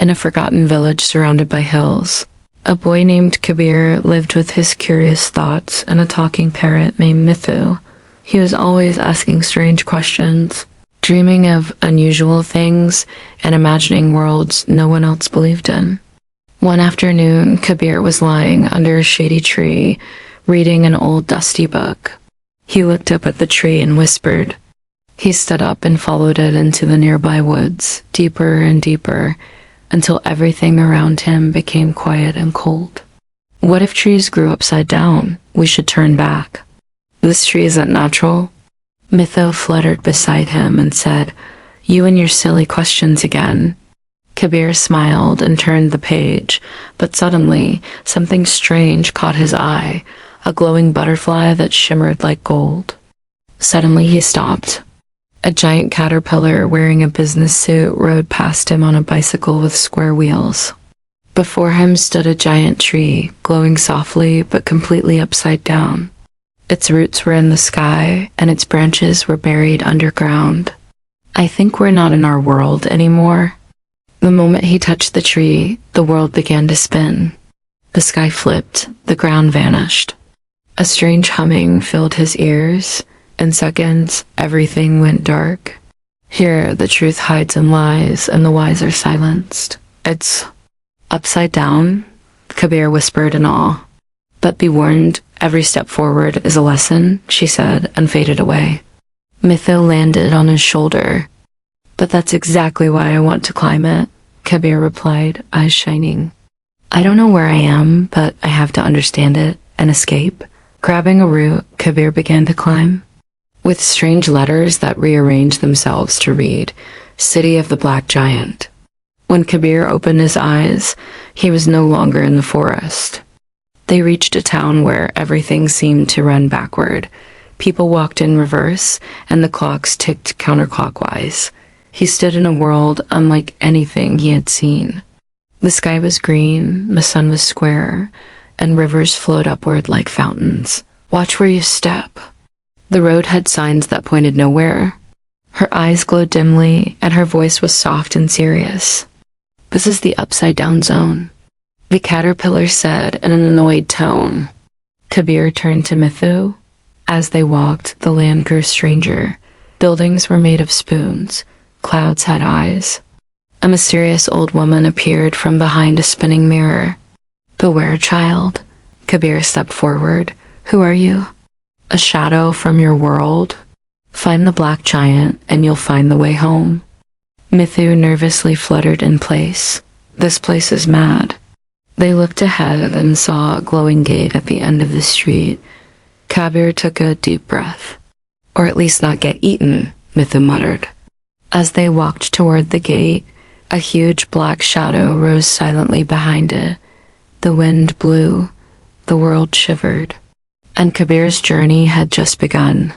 in a forgotten village surrounded by hills. A boy named Kabir lived with his curious thoughts and a talking parrot named Mithu. He was always asking strange questions, dreaming of unusual things and imagining worlds no one else believed in. One afternoon, Kabir was lying under a shady tree, reading an old dusty book. He looked up at the tree and whispered. He stood up and followed it into the nearby woods, deeper and deeper, until everything around him became quiet and cold. What if trees grew upside down? We should turn back. This tree isn't natural. Mithu fluttered beside him and said, "You and your silly questions again." Kabir smiled and turned the page, but suddenly something strange caught his eye, a glowing butterfly that shimmered like gold. Suddenly he stopped. A giant caterpillar wearing a business suit rode past him on a bicycle with square wheels. Before him stood a giant tree, glowing softly but completely upside down. Its roots were in the sky, and its branches were buried underground. "I think we're not in our world anymore." The moment he touched the tree, the world began to spin. The sky flipped, the ground vanished. A strange humming filled his ears. In seconds, everything went dark. Here, the truth hides in lies, and the wise are silenced. "It's upside down," Kabir whispered in awe. "But be warned, every step forward is a lesson," she said, and faded away. Mithu landed on his shoulder. "But that's exactly why I want to climb it," Kabir replied, eyes shining. "I don't know where I am, but I have to understand it and escape." Grabbing a root, Kabir began to climb. With strange letters that rearranged themselves to read, "City of the Black Giant." When Kabir opened his eyes, he was no longer in the forest. They reached a town where everything seemed to run backward. People walked in reverse, and the clocks ticked counterclockwise. He stood in a world unlike anything he had seen. The sky was green, the sun was square, and rivers flowed upward like fountains. "Watch where you step." The road had signs that pointed nowhere. Her eyes glowed dimly, and her voice was soft and serious. "This is the upside-down zone," the caterpillar said in an annoyed tone. Kabir turned to Mithu. As they walked, the land grew stranger. Buildings were made of spoons. Clouds had eyes. A mysterious old woman appeared from behind a spinning mirror. "Beware, child." Kabir stepped forward. "Who are you?" "A shadow from your world. Find the black giant and you'll find the way home." Mithu nervously fluttered in place. "This place is mad." They looked ahead and saw a glowing gate at the end of the street. Kabir took a deep breath. "Or at least not get eaten," Mithu muttered. As they walked toward the gate, a huge black shadow rose silently behind it. The wind blew. The world shivered. And Kabir's journey had just begun.